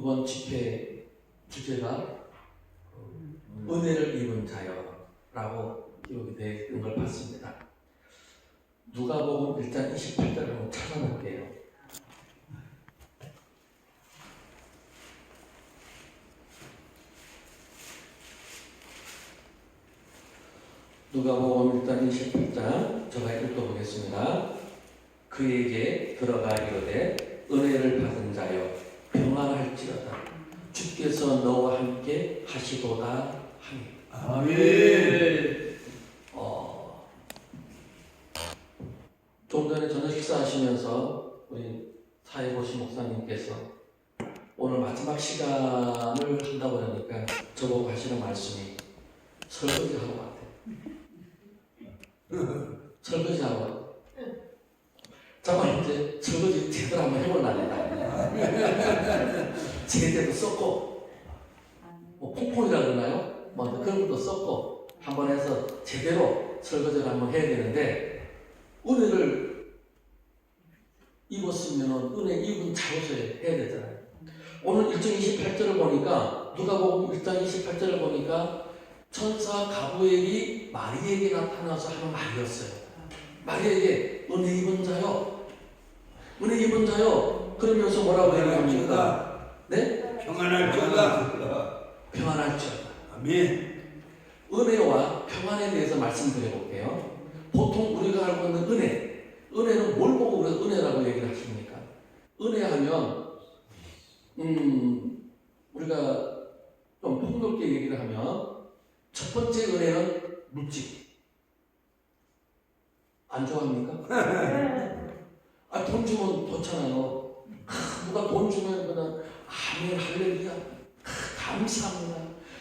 이번 집회 주제가 은혜를 입은 자여라고 기록이 되어 있는 걸 봤습니다. 누가복음 1장 28절을 한번 찾아볼게요. 누가복음 1장 28장 제가 읽어보겠습니다. 그에게 들어가 이르되 은혜를 받은 자여 평안할지어다 주께서 너와 함께 하시도다 하니. 아멘. 좀 전에 저녁 식사하시면서 우리 사회보시 목사님께서 오늘 마지막 시간을 한다고 하니까 저보고 하시는 말씀이 설거지하고 같아요. 설거지하고 잠깐 이제 설거지 제대로 한번 해보려니다. 제대로 썼고 뭐 퐁퐁이라 그러나요? 뭐 그런 것도 썼고 한번 해서 제대로 설거지를 한번 해야 되는데 은혜를 입었으면 은혜 입은 자로서 해야 되잖아요. 오늘 1장 28절을 보니까 누가복음 1장 28절을 보니까 천사 가브리엘이 마리에게 나타나서 하는 말이었어요. 마리에게 은혜 입은 자요, 은혜 입은 자요. 그러면서 뭐라고 얘기합니까? 네? 평안할지어다. 평안할지어다. 아멘. 은혜와 평안에 대해서 말씀드려볼게요. 보통 우리가 알고 있는 은혜는 뭘 보고 우리가 은혜라고 얘기를 하십니까? 은혜하면 우리가 좀 폭넓게 얘기를 하면 첫 번째 은혜는 물질. 안 좋아합니까? 돈 주면 좋잖아요. 누가 돈 주면 그냥 아멘 할렐루야 감사합니다.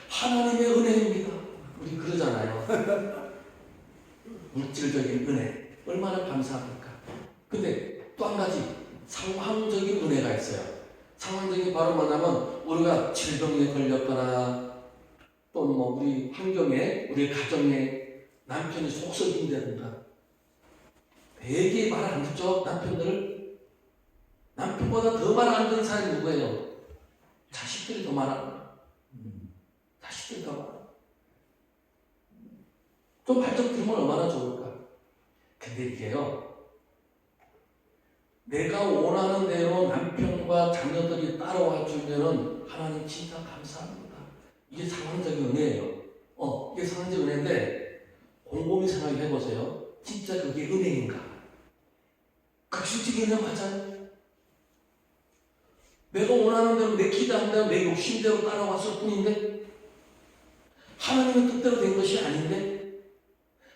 하나님의 은혜입니다. 우리 그러잖아요. 물질적인 은혜 얼마나 감사합니까? 근데 또 한 가지 상황적인 은혜가 있어요. 상황적인 바로 뭐냐면 우리가 질병에 걸렸거나 또 뭐 우리 환경에 우리 가정에 남편이 속썩인다든가 되게 말 안 듣죠? 남편보다 더 말 안 듣는 사람이 누구예요? 자식들이 더 말합니다. 자식들이 더 말합니다. 좀 발전 들으면 얼마나 좋을까? 근데 이게요, 내가 원하는 대로 남편과 자녀들이 따라와 주면은 하나님 진짜 감사합니다. 이게 상황적인 은혜예요. 이게 상황적인 은혜인데 곰곰이 생각해 보세요. 진짜 그게 은혜인가? 극실적인 은혜 맞아요? 내가 원하는 대로 내 기대한 대로 내 욕심대로 따라왔을 뿐인데 하나님의 뜻대로 된 것이 아닌데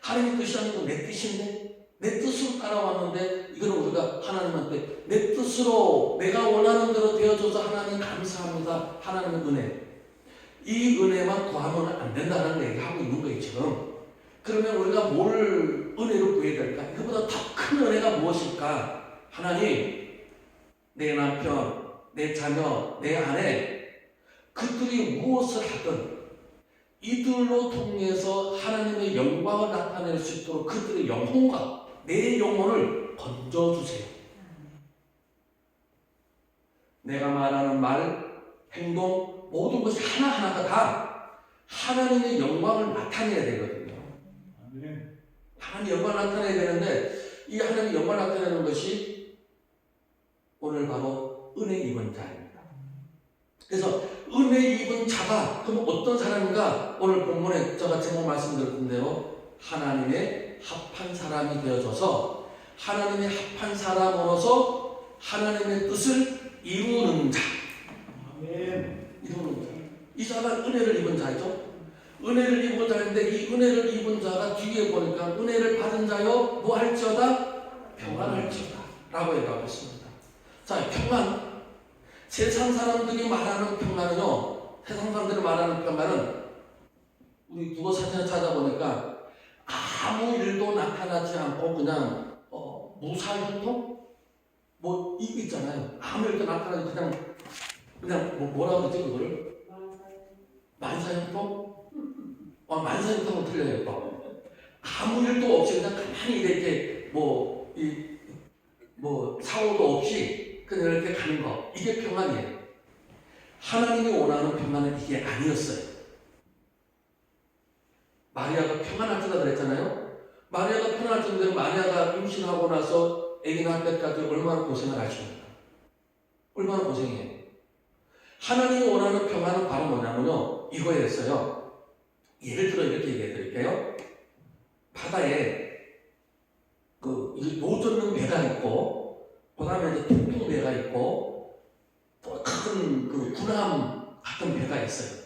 하나님의 뜻이 아니고 내 뜻인데 내 뜻으로 따라왔는데 이거는 우리가 하나님한테 내 뜻으로 내가 원하는 대로 되어줘서 하나님 감사합니다. 하나님의 은혜. 이 은혜만 구하면 안 된다는 얘기를 하고 있는 거예요 지금. 그러면 우리가 뭘 은혜로 구해야 될까? 이거보다 더 큰 은혜가 무엇일까? 하나님, 내 남편, 내 자녀, 내 아내 그들이 무엇을 하든 이들로 통해서 하나님의 영광을 나타낼 수 있도록 그들의 영혼과 내 영혼을 건져주세요. 내가 말하는 말, 행동, 모든 것이 하나하나가 다 하나님의 영광을 나타내야 되거든요. 하나님의 영광을 나타내야 되는데 이 하나님의 영광을 나타내는 것이 오늘 바로 은혜 입은 자입니다. 그래서 은혜 입은 자가 그럼 어떤 사람인가? 오늘 본문에 제가 제목 말씀드렸던 대로 하나님의 합한 사람이 되어져서 하나님의 합한 사람으로서 하나님의 뜻을 이루는 자. 아멘. 이루는 자. 이 자가 은혜를 입은 자죠. 은혜를 입은 자인데 이 은혜를 입은 자가 뒤에 보니까 은혜를 받은 자여 뭐 할지어다? 평안할지어다 라고 얘기하고 있습니다. 자, 평안. 세상 사람들이 말하는 평안은요, 세상 사람들이 말하는 평안은 우리 국어 사전을 찾아보니까 아무 일도 나타나지 않고 그냥 무사형통? 뭐 이거 있잖아요. 아무 일도 나타나지 그냥 뭐라고 그러지 그거를? 만사형통? 만사형통은 틀려요. 또. 아무 일도 없이 그냥 가만히 이렇게 사고도 없이 그냥 이렇게 가는 거. 이게 평안이에요. 하나님이 원하는 평안은 이게 아니었어요. 마리아가 평안할 때다 그랬잖아요. 마리아가 평안할 때인데 마리아가 임신하고 나서 아기 낳을 때까지 얼마나 고생을 하십니까? 얼마나 고생해요. 하나님이 원하는 평안은 바로 뭐냐면요, 이거였어요. 예를 들어 이렇게 얘기해 드릴게요. 바다에 노젓는 배가 있고, 그 다음에 이제 통통 배가 있고, 또 큰 군함 같은 배가 있어요.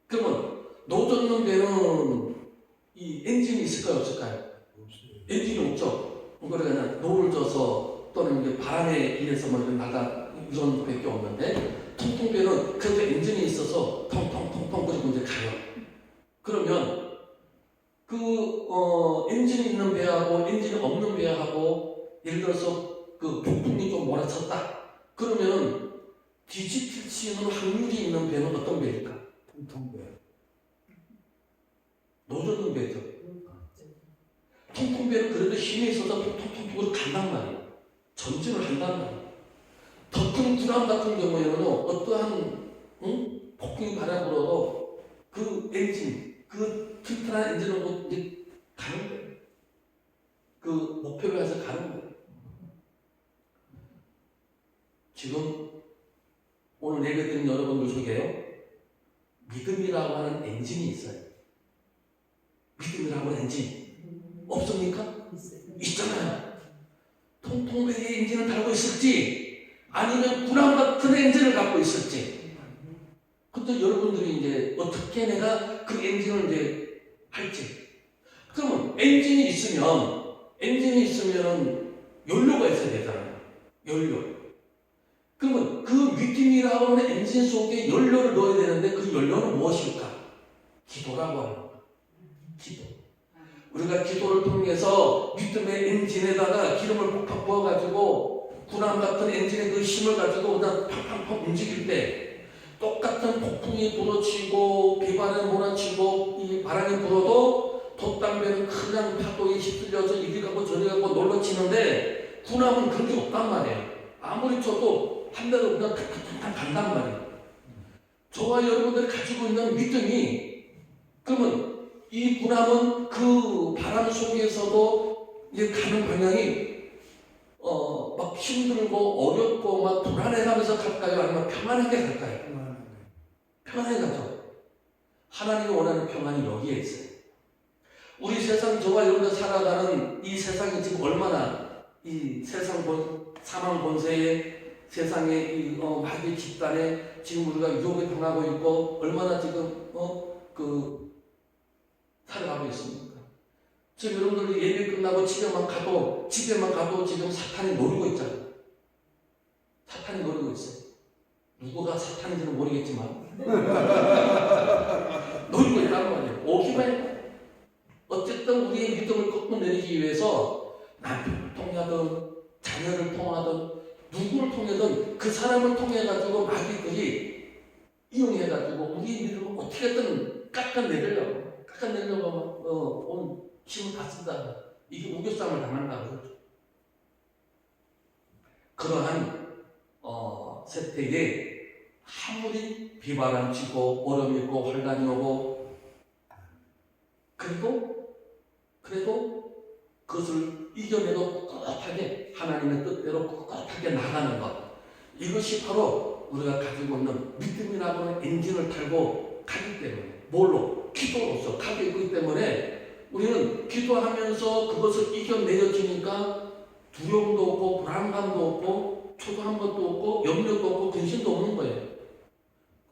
그러면 노젓는 배는 이 엔진이 있을까요, 없을까요? 엔진이 없죠. 그러니까 노를 져서 또는 이제 바람에 의해서 뭐 나가 이런 밖에 없는데, 통통배는 그래도 엔진이 있어서 통통통통 그리고 이제 가요. 그러면 엔진이 있는 배하고 엔진이 없는 배하고 예를 들어서 폭풍이 좀 몰아쳤다. 그러면 뒤집힐 수 있는 확률이 있는 배는 어떤 배일까? 통통배. 노젓는 배죠. 통통배는 그래도 힘이 있어서 통통통으로 간단 말이에요. 전진을 한단 말이에요. 더 큰 군함 같은 경우에는 어떠한 폭풍이 바라불어도 그 엔진, 그 튼튼한 엔진으로 이제 가는 거예요. 그 목표를 해서 가는 거예요. 지금 오늘 예배드린 여러분들 속에요, 믿음이라고 하는 엔진이 있어요. 믿음이라고 하는 엔진 없습니까? 있잖아요. 통통배의 엔진을 달고 있을지 아니면 군함 같은 엔진을 갖고 있을지. 근데 여러분들이 이제 어떻게 내가 그 엔진을 이제 할지. 그러면 엔진이 있으면은 연료가 있어야 되잖아요. 연료. 그러면 그 믿음이라고 하는 엔진 속에 연료를 넣어야 되는데 그 연료는 무엇일까? 기도라고 하는 거예요. 기도. 우리가 기도를 통해서 믿음의 엔진에다가 기름을 팍팍 부어가지고 군함 같은 엔진의 그 힘을 가지고 그냥 팍팍팍 움직일 때 똑같은 폭풍이 불어치고 비바람이 몰아치고 이 바람이 불어도 돛담배는 그냥 파도에 휩쓸려서 이리 가고 저리 가고 놀러치는데 군함은 그런 게 없단 말이에요. 아무리 쳐도 한 대로 그냥 탁탁탁 간단 말이에요. 저와 여러분들이 가지고 있는 믿음이, 그러면 이 군함은 그 바람 속에서도 이제 가는 방향이 막 힘들고 어렵고 막 불안해가면서 갈까요? 아니면 평안하게 갈까요? 평안하게 가죠. 하나님이 원하는 평안이 여기에 있어요. 우리 세상, 저와 여러분들 살아가는 이 세상이 지금 얼마나 이 세상 사망 권세에 세상의 이 마귀 집단에 지금 우리가 유혹에 당하고 있고 얼마나 지금 살아가고 있습니까? 지금 여러분들 예배 끝나고 집에만 가도 지금 사탄이 노리고 있잖아요. 사탄이 노리고 있어요. 누구가 사탄인지는 모르겠지만 노리고 있다는 말이에요. 오기만 해요. 어쨌든 우리의 믿음을 꺾어내리기 위해서 남편을 통하든 자녀를 통하든 누구를 통해든 그 사람을 통해가지고 마귀들이 이용해가지고 우리의 믿음을 어떻게든 깎아내리려고 하면 오늘 힘을 다 쓴다. 이게 우겨싸움을 당한다고 그러죠. 그러한 세태에 아무리 비바람 치고 얼음이 있고 환란이 오고 그래도 그것을 이겨내도 꿋꿋하게 하나님의 뜻대로 꿋꿋하게 나가는 것, 이것이 바로 우리가 가지고 있는 믿음이라고 하는 엔진을 타고 가기 때문에, 뭘로? 기도로서 가고 있기 때문에 우리는 기도하면서 그것을 이겨내려지니까 두려움도 없고 불안감도 없고 초조한 것도 없고 염려도 없고 근심도 없는 거예요.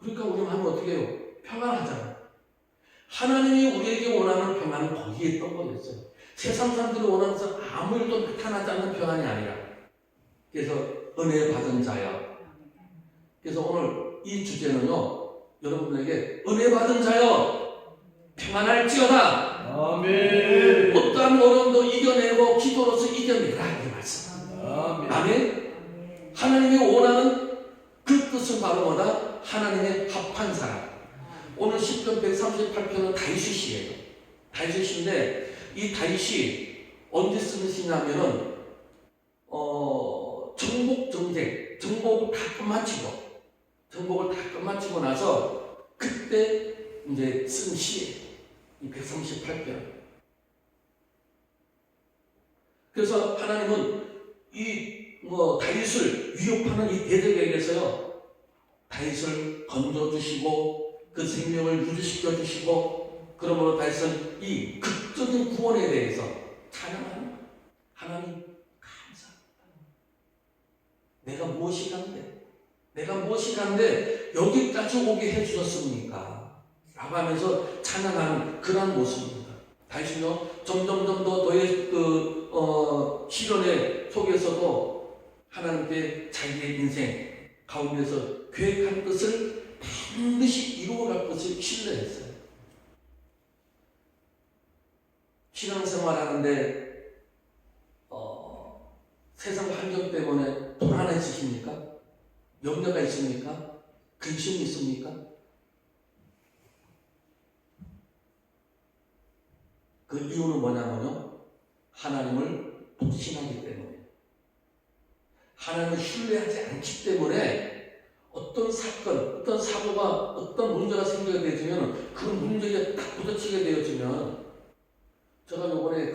그러니까 우리는 하면 어떻게 해요? 평안하잖아요. 하나님이 우리에게 원하는 평안은 거기에 있던 거였어요. 세상 사람들이 원하는 것은 아무 일도 나타나지 않는 평안이 아니라, 그래서 은혜 받은 자여. 그래서 오늘 이 주제는요, 여러분들에게 은혜 받은 자여 평안할지어다. 아멘. 어떠한 어려움도 이겨내고 기도로서 이겨내라, 이 말씀. 아멘. 하나님이 원하는 그 뜻은 바로 뭐다? 하나님의 합한 사람. 오늘 10편 138편은 다윗이에요. 다윗인데 이 다윗이 언제 쓰는 시냐면은 정복 정쟁, 정복을 다 끝마치고 정복을 다 끝마치고 나서 그때 이제 쓴 시에 이 138편. 그래서 하나님은 이 다윗을 위협하는 이 대적에게서요, 다윗을 건져주시고 그 생명을 유지시켜 주시고, 그러므로 다윗은 이 극적인 구원에 대해서 찬양하는 거예요. 하나님 감사합니다. 내가 무엇이 간데 여기까지 오게 해주셨습니까? 라고 하면서 찬양하는 그런 모습입니다. 다윗은요 점점 더 너의 시련의 속에서도 하나님께 자기의 인생 가운데서 계획한 뜻을 반드시 이루어갈 것을 신뢰했어요. 신앙생활하는데 세상 환경 때문에 불안해지십니까? 염려가 있습니까? 근심이 있습니까? 그 이유는 뭐냐면요, 하나님을 불신하기 때문에, 하나님을 신뢰하지 않기 때문에 어떤 사건, 어떤 사고가, 어떤 문제가 생기게 되어지면 그 문제에 딱 부딪히게 되어지면, 제가 요번에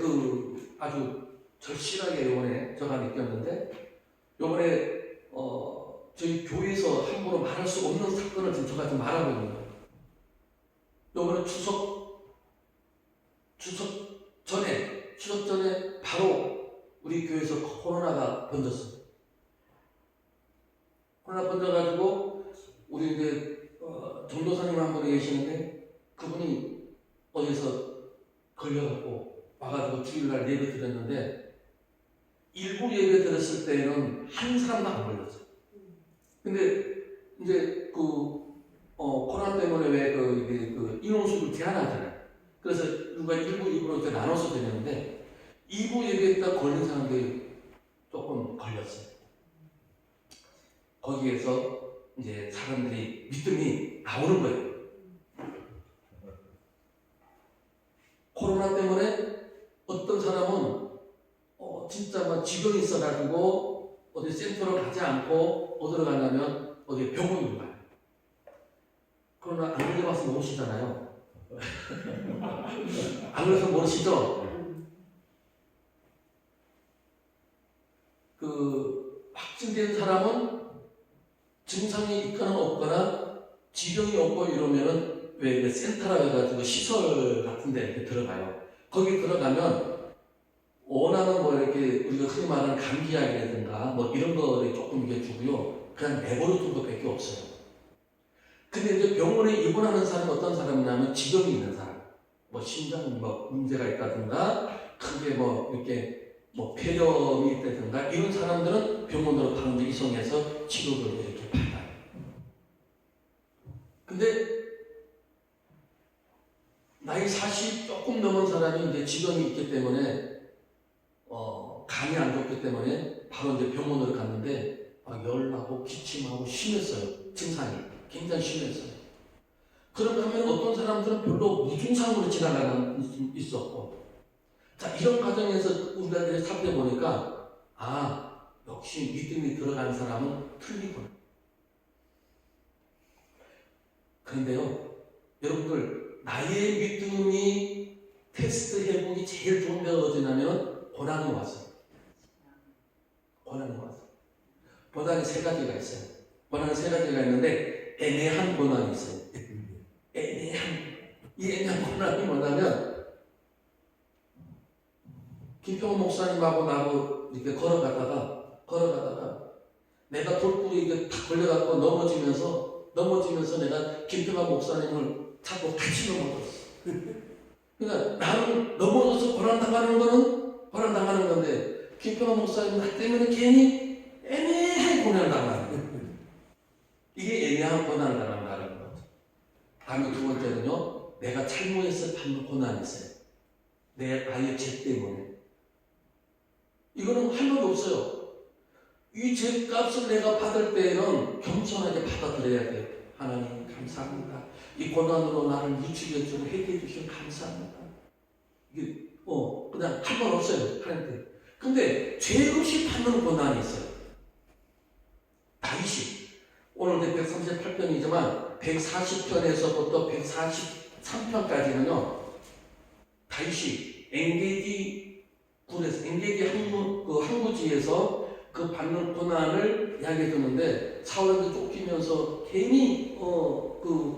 아주 절실하게 요번에 제가 느꼈는데, 요번에 저희 교회에서 함부로 말할 수 없는 사건을 지금 제가 좀 말하고 있는 거예요. 요번에 추석 전에 바로 우리 교회에서 코로나가 번졌어요. 코로나 번져가지고 우리 이제 전도사님 한 분이 계시는데, 그분이 어디서 걸려갖고 와가지고 주일날 예배 드렸는데, 일부 예배 드렸을 때는 한 사람도 안 걸렸어요. 근데 이제 코로나 때문에 왜 인원수를 제한하잖아요. 그래서 누가 1부, 2부로 이렇게 나눠서 드렸는데, 2부 예배에다 걸린 사람들이 조금 걸렸어요. 거기에서 이제 사람들이 믿음이 나오는 거예요. 코로나 때문에 어떤 사람은 진짜 막 지병이 있어가지고 어디 센터로 가지 않고 어디로 가냐면 어디 병원으로 가요. 그러나 안 걸려봐서 모르시잖아요. 안 그래서 모르시죠? 확진된 사람은 증상이 있거나 없거나 지병이 없고 이러면은 왜 센터라 해가지고 시설 같은 데 이렇게 들어가요. 거기 들어가면 원하는 이렇게 우리가 흔히 말하는 감기약이라든가 이런 거를 조금 이게 주고요. 그냥 내버려 둔 것밖에 없어요. 근데 이제 병원에 입원하는 사람은 어떤 사람이냐면 지병이 있는 사람, 심장 문제가 있다든가, 크게 이렇게 폐렴이 있다든가, 이런 사람들은 병원으로 바로 이송해서 치료를 이렇게 받아요. 근데 나이 40 조금 넘은 사람이 이제 지병이 있기 때문에 간이 안 좋기 때문에 바로 이제 병원으로 갔는데 열나고 기침하고 심했어요. 증상이 굉장히 심했어요. 그런가 하면 어떤 사람들은 별로 무증상으로 지나가는 있었고, 자, 이런 과정에서 우리가 살펴보니까 역시 믿음이 들어가는 사람은 틀리구나. 그런데요, 여러분들, 나의 믿음이 테스트 해보기 제일 좋은 데가 어디냐면 고난이 왔어요. 고난이 왔어요. 고난이 세 가지가 있어요. 고난이 세 가지가 있는데 애매한 고난이 있어요. 이 애매한 고난이 뭐냐면, 김평호 목사님하고 나하고 이렇게 걸어가다가 내가 돌부에 이게 탁 걸려갖고 넘어지면서 내가 김평호 목사님을 자꾸 같이 넘어졌어. 그러니까 나는 넘어져서 고난당하는 건데, 김평호 목사님 나 때문에 괜히 애매한 고난을 당하는 거예요. 이게 애매한 고난을 당한다는 거죠. 다음에 두 번째는요, 내가 잘못해서 받는 고난이 있어요. 내 아이의 죄 때문에. 이거는 할 말이 없어요. 이 죄값을 내가 받을 때에는 겸손하게 받아들여야 돼요. 하나님 감사합니다. 이 고난으로 나를 유치해주고 해결해주시면 감사합니다. 이게 그냥 할 말 없어요. 하나님께. 근데 죄 없이 받는 고난이 있어요. 다윗이 오늘 138편이지만 140편에서부터 143편까지는요. 다윗이 엔게디 군에서 엔게디 항구지에서 그 받는 고난을 이야기해 주는데 사울한테 쫓기면서 괜히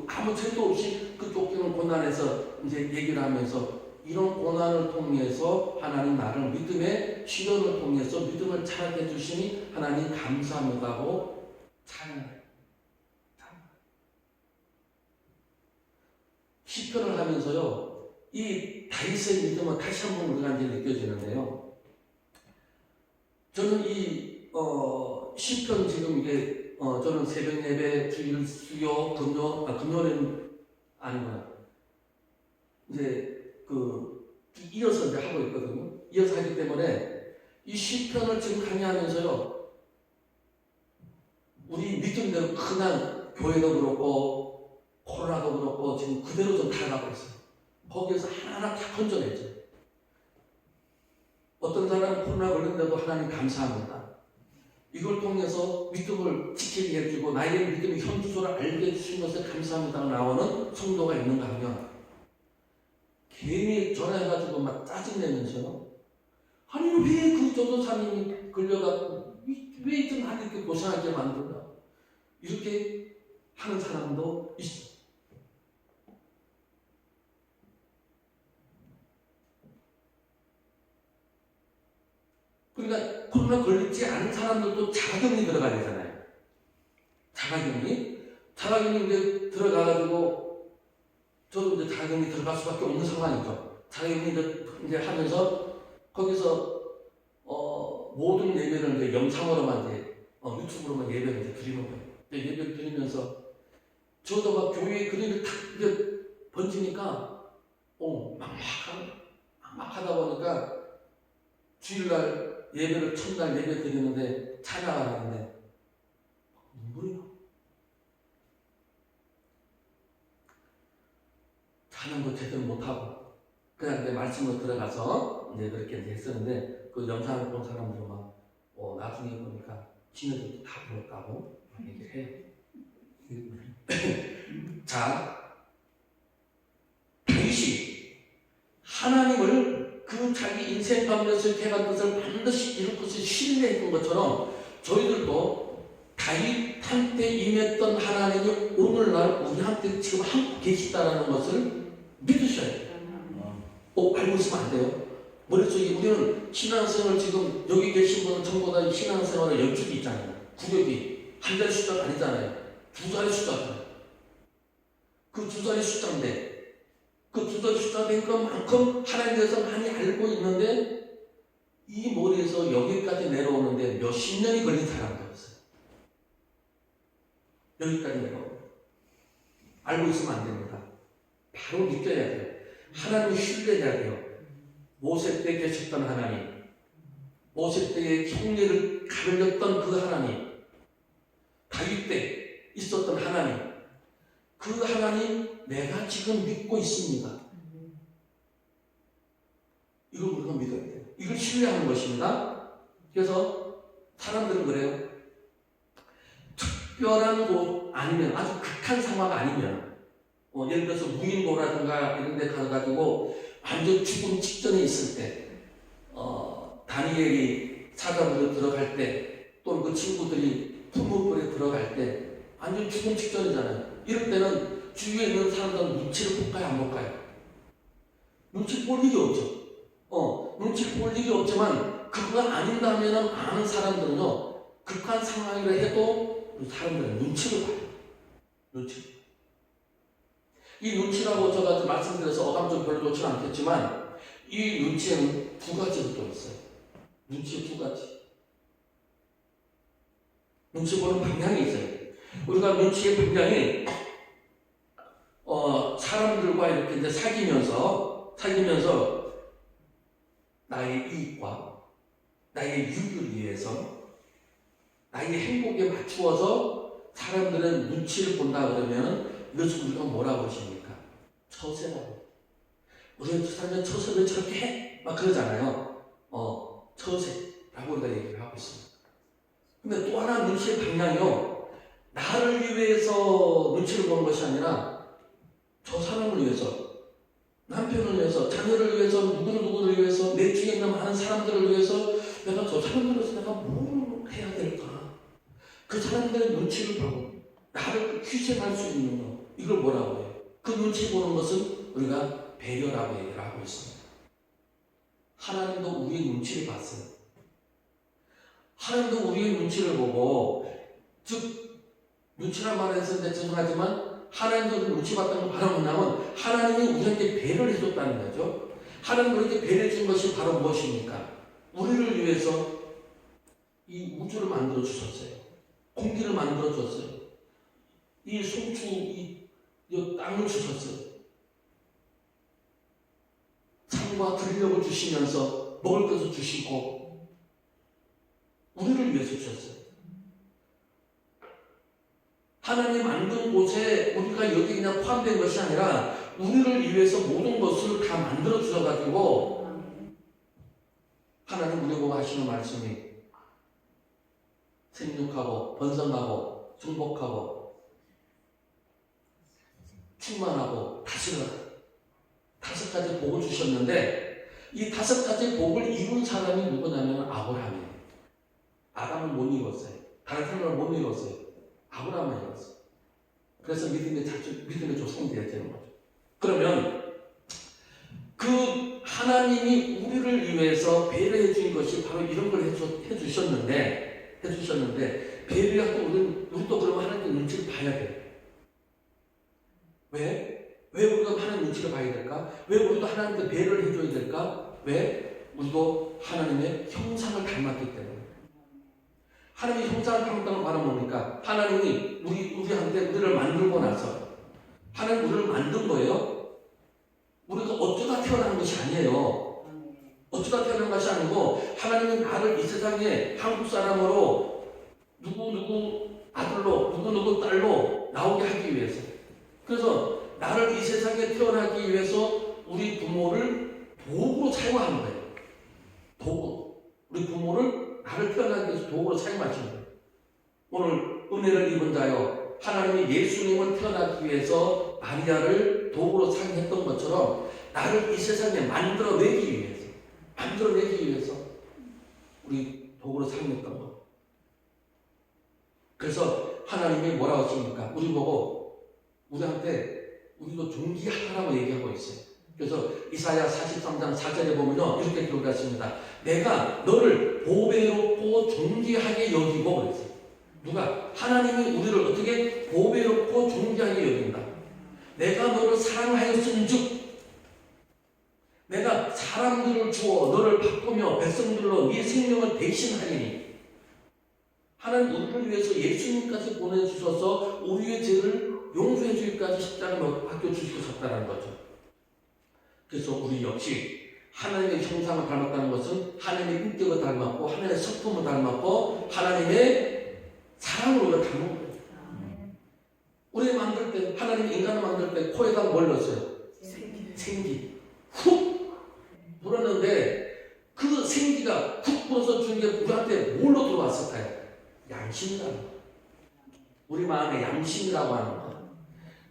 아무 죄도 없이 그 쫓기는 고난에서 이제 얘기를 하면서 이런 고난을 통해서 하나님 나를 믿음의 시련을 통해서 믿음을 자라게 해주시니 하나님 감사합니다고 찬양해요. 시편을 하면서요, 이 다윗의 믿음은 다시 한번 우리가 이제 느껴지는데요. 저는 이 시편 지금 이게 저는 새벽 예배, 주일, 수요, 금요일은 아니구나. 이제 이어서 이제 하고 있거든요. 이어서 하기 때문에 이 시편을 지금 강의하면서요, 우리 믿음대로 그냥 교회도 그렇고 코로나도 그렇고 지금 그대로 좀 달아가고 있어요. 거기에서 하나하나 다 건져내죠. 어떤 사람은 코로나 걸린데도 하나님 감사합니다. 이걸 통해서 믿음을 지키게 해주고 나의 믿음의 현주소를 알게 해주신 것에 감사합니다 나오는 성도가 있는가 하면 괜히 전화해가지고 막 짜증내면서요. 아니 왜 그 전도사님이 걸려갖고 왜 이렇게 나를 이렇게 고생하게 만드나 이렇게 하는 사람도 있어. 그러니까 코로나 걸리지 않은 사람들도 자가격리 들어가야 되잖아요. 자가격리 이제 들어가가지고 저도 이제 자가격리 들어갈 수밖에 없는 상황이죠. 자가격리 이제 하면서 거기서 모든 예배를 이제 영상으로만 이제 유튜브로만 예배를 이제 드리는 거예요. 예배를 드리면서 저도 막 교회에 그림이 탁 이제 번지니까 막막하다 보니까 주일날 예배를 첫날 예배 드리는데 찬양을 하는데 눈물이 나. 찬양도 제대로 못하고 그냥 이제 말씀으로 들어가서 이제 그렇게 이제 했었는데 그 영상을 본 사람들은 막 나중에 보니까 지네들도 다 불렀다고 얘기를 해요. 자, 다윗이 하나님을 그 자기 인생 가운데서 개간 것을 반드시 이룰 것을 신뢰했던 것처럼 저희들도 다윗한테 임했던 하나님이 오늘날 우리한테 지금 하고 계시다라는 것을 믿으셔야 돼요. 알고 있으면 안 돼요. 머릿속에 우리는 신앙생활 지금 여기 계신 분은 전부 다 신앙생활의 연축이 있잖아요. 구력이 한 자리 숫자가 아니잖아요. 두 자리 숫자잖아요. 그 두 자리 숫자인데 그 두 자리 숫자 된 것만큼 하나님에 대해서 많이 알고 있는데 이 머리에서 여기까지 내려오는데 몇십 년이 걸린 사람도 있어요. 여기까지 내려오고 알고 있으면 안 됩니다. 바로 믿어야 돼요. 하나님을 신뢰해야 돼요. 모세 때 계셨던 하나님, 모세 때의 형례를 가르쳤던 그 하나님, 다윗 때 있었던 하나님, 그 하나님 내가 지금 믿고 있습니다. 이걸 우리가 믿어야 돼요. 이걸 신뢰하는 것입니다. 그래서 사람들은 그래요. 특별한 곳 아니면 아주 극한 상황 아니면 예를 들어서 무인도라든가 이런 데 가가지고 완전 죽음 직전에 있을 때 다니엘이 사자굴에 들어갈 때 또는 그 친구들이 풀무불에 들어갈 때 완전 죽음 직전이잖아요. 이럴 때는 주위에 있는 사람들은 눈치를 볼까요? 안 볼까요? 눈치 볼 일이 없죠. 눈치 볼 일이 없지만 그거가 아닌다면 아는 사람들은요 극한 상황이라 해도 사람들은 눈치를 봐요. 눈치. 이 눈치라고 제가 말씀드려서 어감 좀 별로 좋지는 않겠지만 이 눈치에는 두 가지로 또 있어요. 눈치 두 가지. 눈치 보는 방향이 있어요. 우리가 눈치의 방향이 사람들과 이렇게 이제 사귀면서 나의 이익과 나의 유익을 위해서 나의 행복에 맞추어서 사람들은 눈치를 본다 그러면 이것을 우리가 뭐라고 하십니까? 처세라고. 우리가 살면 처세 왜 저렇게 해? 막 그러잖아요. 처세라고 우리가 얘기를 하고 있습니다. 근데 또 하나 눈치의 방향이요. 나를 위해서 눈치를 보는 것이 아니라 저 사람을 위해서, 남편을 위해서, 자녀를 위해서, 누구를 위해서, 내 주위에 있는 많은 사람들을 위해서 내가 저 사람들을 위해서 내가 뭘 해야 될까? 그 사람들의 눈치를 보고 나를 희생할 수 있는 거, 이걸 뭐라고 해요? 그 눈치 보는 것은 우리가 배려라고 얘기를 하고 있습니다. 하나님도 우리의 눈치를 봤어요. 하나님도 우리의 눈치를 보고, 즉 눈치란 말을 했는데 죄송하지만 하나님도 눈치 봤다는 건 바로 뭐냐면 하나님이 우리한테 배려를 해줬다는 거죠. 하나님 우리에게 배려해 준 것이 바로 무엇입니까? 우리를 위해서 이 우주를 만들어 주셨어요. 공기를 만들어 줬어요. 이 송추, 이 땅을 주셨어요. 산과 들녘을 주시면서 먹을 것을 주시고 우리를 위해서 주셨어요. 하나님 만든 곳에 우리가 여기 그냥 포함된 것이 아니라 우리를 위해서 모든 것을 다 만들어 주셔가지고 하나님 우리 보고 하시는 말씀이 생육하고 번성하고 중복하고 충만하고 다스려라, 5가지 복을 주셨는데 이 5가지 복을 이룬 사람이 누구냐면 아브라함이에요. 아담은 못 이뤘어요. 다른 사람은 못 이뤘어요. 아브라함만 이뤘어요. 그래서 믿음의 조상이 되었다는 거죠. 그러면 그 하나님이 우리를 위해서 배려해 준 것이 바로 이런 걸 해주셨는데 배려할 때 우리도 그러면 하나님의 눈치를 봐야 돼요. 왜 우리가 하나님의 눈치를 봐야 될까? 왜 우리도 하나님께 배려를 해줘야 될까? 왜? 우리도 하나님의 형상을 닮았기 때문에. 하나님의 형상을 닮았다는 건 바로 뭡니까? 하나님이 우리한테 우리를 만들고 나서 하나님 우리를 만든 거예요. 우리가 어쩌다 태어난 것이 아니에요. 어쩌다 태어난 것이 아니고 하나님은 나를 이 세상에 한국 사람으로 누구 아들로 누구 딸로 나오게 하기 위해서, 그래서 나를 이 세상에 태어나기 위해서 우리 부모를 도구로 사용하는 거예요. 도구. 우리 부모를 나를 태어나기 위해서 도구로 사용하시는 거예요. 오늘 은혜를 입은 자요, 하나님이 예수님을 태어나기 위해서 마리아를 도구로 사용했던 것처럼 나를 이 세상에 만들어내기 위해서 우리 도구로 사용했던 것. 그래서 하나님이 뭐라고 하십니까? 우리 보고 우리한테 우리도 존귀하라고 얘기하고 있어요. 그래서 이사야 43장 4절에 보면요, 이렇게 기록했습니다. 내가 너를 보배롭고 존귀하게 여기고 그랬어요. 누가? 하나님이 우리를 어떻게 보배롭고 존귀하게 여긴다. 내가 너를 사랑하였은즉 내가 사람들을 주어 너를 바꾸며 백성들로 네 생명을 대신하리니. 하나님 우리를 위해서 예수님까지 보내주셔서 우리의 죄를 용서해 주기까지 십자가로 맡겨주셨다는 거죠. 그래서 우리 역시 하나님의 형상을 닮았다는 것은 하나님의 인격을 닮았고 하나님의 성품을 닮았고 하나님의 사랑을 우리가 닮은 거예요. 우리 만들 때, 하나님 인간을 만들 때 코에다 뭘 넣었어요? 생기. 훅 불었는데 그 생기가 훅 불어서 준 게 우리한테 뭘로 들어왔을까요? 양심이라는 거. 우리 마음에 양심이라고 하는 거.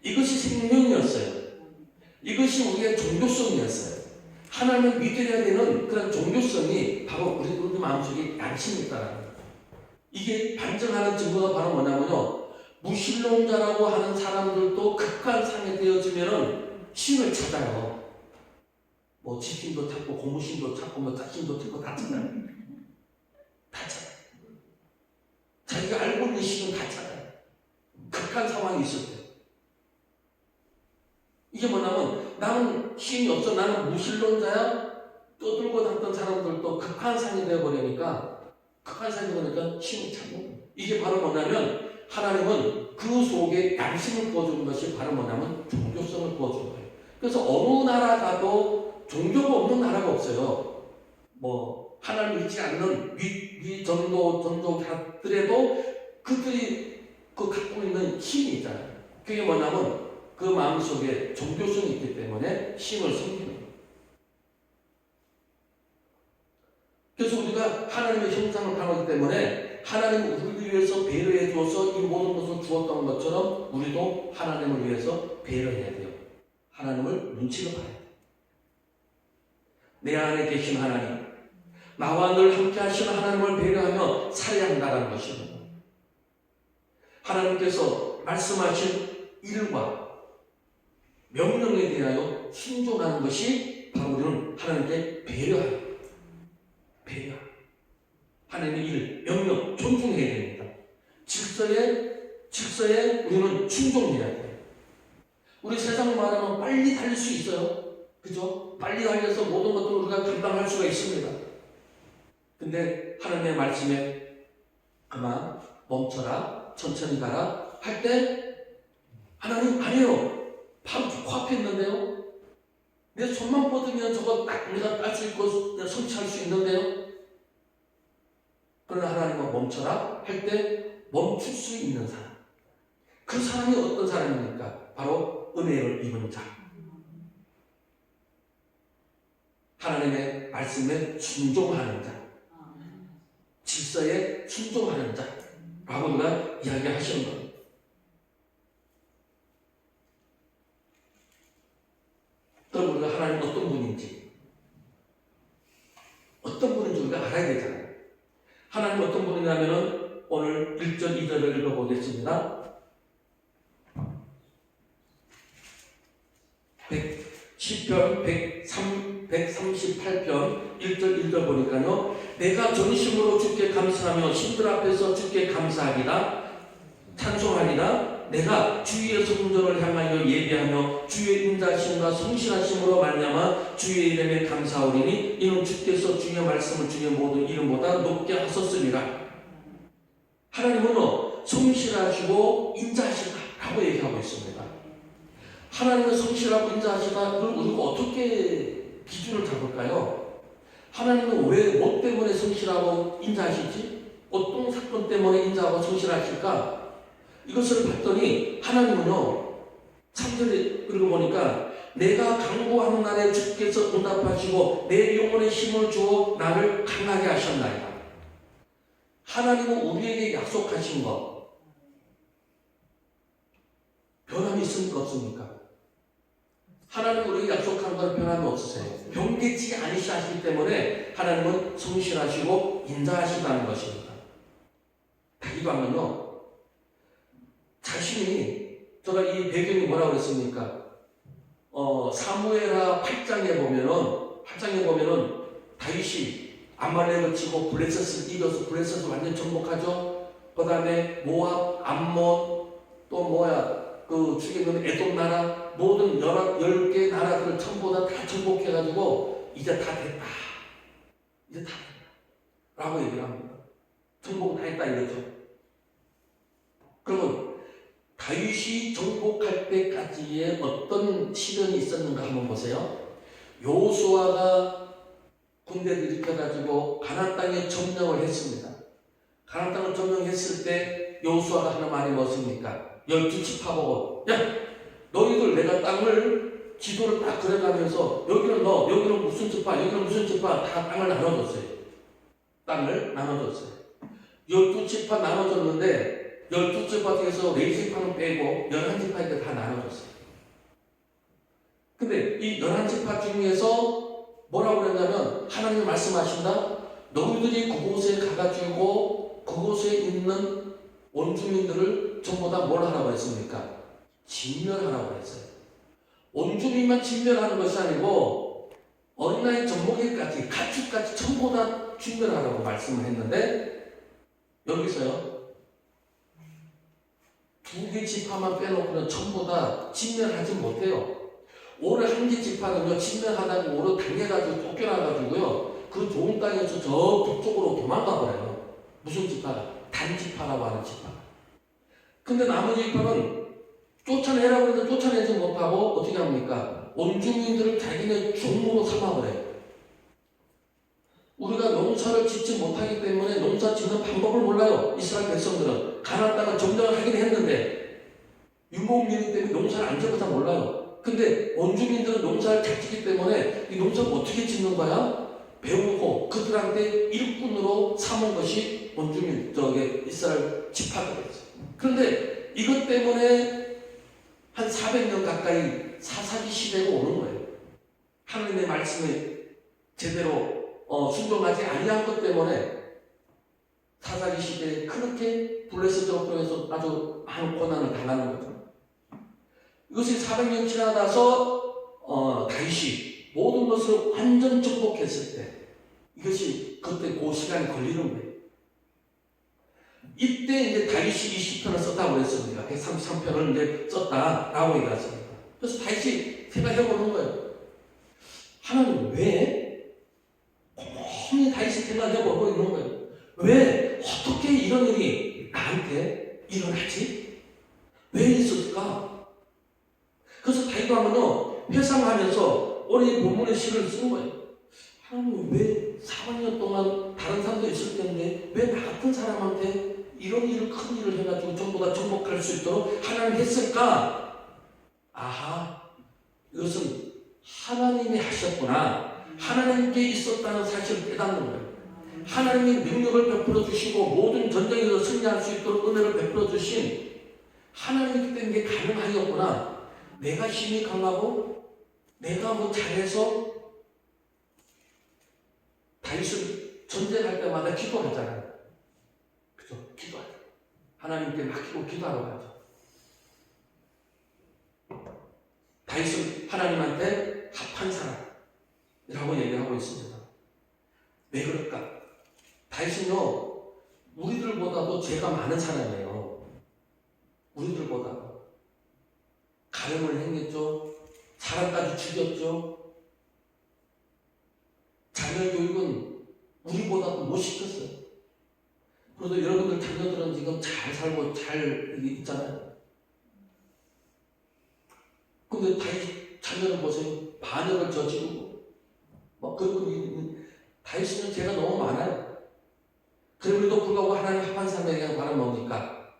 이것이 생명이었어요. 이것이 우리의 종교성이었어요. 하나님을 믿어야 되는 그런 종교성이 바로 우리 마음속에 양심이 있다는 거예요. 이게 반증하는 증거가 바로 뭐냐면요, 무신론자라고 하는 사람들도 극한상에 되어지면은 신을 찾아요. 뭐 지신도 찾고 고무신도 찾고 뭐 짝신도 찾고 다 찾아요. 다 찾아요. 자기가 알고 있는 신은 다 찾아요. 극한 상황이 있을 때. 이게 뭐냐면 나는 신이 없어, 나는 무신론자야. 떠들고 다녔던 사람들도 극한상이 되어버리니까 신을 찾는 거예요. 이게 바로 뭐냐면 하나님은 그 속에 양심을 부어주는 것이 바로 뭐냐면 종교성을 부어주는 거예요. 그래서 어느 나라 가도 종교가 없는 나라가 없어요. 뭐 하나님 믿지 않는 전도자들에도 그들이 갖고 있는 힘이 있잖아요. 그게 뭐냐면 그 마음속에 종교성이 있기 때문에 신을 섬기는 거예요. 그래서 우리가 하나님의 형상을 닮았기 때문에 하나님은 우리를 위해서 배려해 주어서 이 모든 것을 주었던 것처럼 우리도 하나님을 위해서 배려해야 돼요. 하나님을 눈치를 봐야 돼요. 내 안에 계신 하나님, 나와 늘 함께 하시는 하나님을 배려하며 살아야 한다는 것입니다. 하나님께서 말씀하신 일과 명령에 대하여 순종하는 것이 바로 우리는 하나님께 배려하는 거예요. 배려. 하나님의 일, 명령, 존중해야 됩니다. 질서에 우리는 순종해야 돼요. 우리 세상 말하면 빨리 달릴 수 있어요. 그죠? 빨리 달려서 모든 것들을 우리가 감당할 수가 있습니다. 근데 하나님의 말씀에 그만 멈춰라, 천천히 가라 할 때 하나님 아니에요. 바로 코앞에 있는데요. 내 손만 뻗으면 저거 딱 내가 딸 수 있고 성취할 수 있는데요. 그러나 하나님은 멈춰라 할 때 멈출 수 있는 사람. 그 사람이 어떤 사람입니까? 바로 은혜를 입은 자. 하나님의 말씀에 순종하는 자. 질서에 순종하는 자라고 우리가 이야기하시는 겁니다. 그럼 우리가 하나님 어떤 분인지 우리가 알아야 되잖아요. 하나님 어떤 분이냐면은 오늘 1절 2절을 읽어보겠습니다. 10편 138편 1절 1절 보니까요. 내가 전심으로 주께 감사하며 신들 앞에서 주께 감사하리라 찬송하리라. 내가 주의 성전을 향하여 예배하며 주의 인자심과 성실하심으로 말미암아 주의 이름에 감사하오리니 이는 주께서 주의 말씀을 주의 모든 이름보다 높게 하셨습니다. 하나님은 성실하시고 인자하시다라고 얘기하고 있습니다. 하나님은 성실하고 인자하시다. 그걸 우리가 어떻게 기준을 잡을까요? 하나님은 왜 뭐 때문에 성실하고 인자하시지? 어떤 사건 때문에 인자하고 성실하실까? 이것을 봤더니 하나님은요 3절에 읽어보니까 내가 간구하는 날에 주께서 응답하시고 내 영혼에 힘을 주어 나를 강하게 하셨나이다. 하나님은 우리에게 약속하신 것 변함이 있습니까 없습니까? 하나님은 우리에게 약속한 건 변함이 없으세요. 변개치 아니시기 때문에 하나님은 성실하시고 인자하시다는 것입니다. 다윗왕은요 자신이 제가 이 배경이 뭐라고 그랬습니까? 사무엘하 8장에 보면은 다윗이 아말렉을 치고 블레셋을 이겨서 블레셋을 완전 정복하죠. 그 다음에 모압, 암몬 또 그 죽이는 에돔 나라 모든 10개 나라들을 전부 다 정복해가지고 이제 다 됐다. 라고 얘기를 합니다. 정복 다 했다 이거죠. 그러면 다윗이 정복할 때까지의 어떤 시련이 있었는가 한번 보세요. 여호수아가 군대를 일으켜가지고 가나안 땅에 점령을 했습니다. 가나안 땅을 점령했을 때 여호수아가 하는 말이 무엇입니까? 12지파 보고 야 너희들 내가 땅을 지도를 딱 그려가면서 여기는 너, 여기는 무슨 지파, 여기는 무슨 지파 다 땅을 나눠줬어요. 땅을 나눠줬어요. 12지파 나눠줬는데 12지파 중에서 4지파는 빼고 11지파에게 다 나눠줬어요. 근데 이 11지파 중에서 뭐라고 그랬냐면 하나님이 말씀하신다. 너희들이 그곳에 가가지고 그곳에 있는 원주민들을 전부 다 뭘 하라고 했습니까? 진멸하라고 했어요. 원주민만 진멸하는 것이 아니고 어린아이 젖먹이까지 가축까지 전부 다 진멸하라고 말씀을 했는데 여기서요 2개 지파만 빼놓고는 전부 다 진멸하지 못해요. 오래 한 개 지파는요 진멸하다가 오래 당해가지고 쫓겨나가지고요 그 좋은 땅에서 저 북쪽으로 도망가 버려요. 무슨 지파가? 단지파라고 하는 지파. 근데 나머지 지파는 쫓아내라고 해도 쫓아내지 못하고 어떻게 합니까? 원주민들을 자기네 종으로 삼아버려요. 우리가 농사를 짓지 못하기 때문에 농사 짓는 방법을 몰라요. 이스라엘 백성들은 가나안 땅을 점령을 하긴 했는데 유목민이기 때문에 농사를 안 짓고 다 몰라요. 근데 원주민들은 농사를 잘 짓기 때문에 이 농사를 어떻게 짓는 거야? 배우고 그들한테 일꾼으로 삼은 것이 원주민, 이스라엘 지파들이었어요. 그런데 이것 때문에 한 400년 가까이 사사기 시대가 오는 거예요. 하나님의 말씀에 제대로 순종하지 아니한 것 때문에 사사기 시대에 그렇게 블레셋으로 통해서 아주 많은 고난을 당하는 거죠. 이것이 400년 지나서 다윗이 모든 것을 완전 정복했을 때 이것이 그때 그 시간이 걸리는 거예요. 이때 이제 다윗이 20편을 썼다고 그랬습니다. 133편을 이제 썼다라고 얘기했습니다. 그래서 다윗이 생각해보는 거예요. 하나님 왜? 곰곰이 다윗이 생각해보고 있는 거예요. 왜? 어떻게 이런 일이 나한테 일어나지? 왜 있었을까? 그래서 다윗도 하면요, 회상하면서 오늘 본문의 시를 쓴 거예요. 하나님 왜 400년 동안 다른 사람도 있을 텐데 왜 나 같은 사람한테 이런 일을 큰 일을 해가지고 전부 다 정복할 수 있도록 하나님 했을까? 아하, 이것은 하나님이 하셨구나. 하나님께 있었다는 사실을 깨닫는 거예요. 하나님이 능력을 베풀어 주시고 모든 전쟁에서 승리할 수 있도록 은혜를 베풀어 주신 하나님이기 때문에 이게 가능하였구나. 내가 힘이 강하고 내가 뭐 잘해서 다윗은 전쟁할 때마다 기도하잖아요. 그죠? 기도하죠. 하나님께 맡기고 기도하러 가죠. 다윗은 하나님한테 합한 사람이라고 얘기하고 있습니다. 왜 그럴까? 다윗은요, 우리들보다도 죄가 많은 사람이에요. 우리들보다도. 가늠을 행했죠. 사람까지 죽였죠. 자녀 교육은 우리보다도 못 시켰어요. 그래도 여러분들 자녀들은 지금 잘 살고 잘 있잖아요. 근데 다윗 자녀를 보세요. 반역을 저지르고 다윗은 죄가 너무 많아요. 그럼에도 불구하고 하나님 합한 사람에 대한 바는 뭡니까?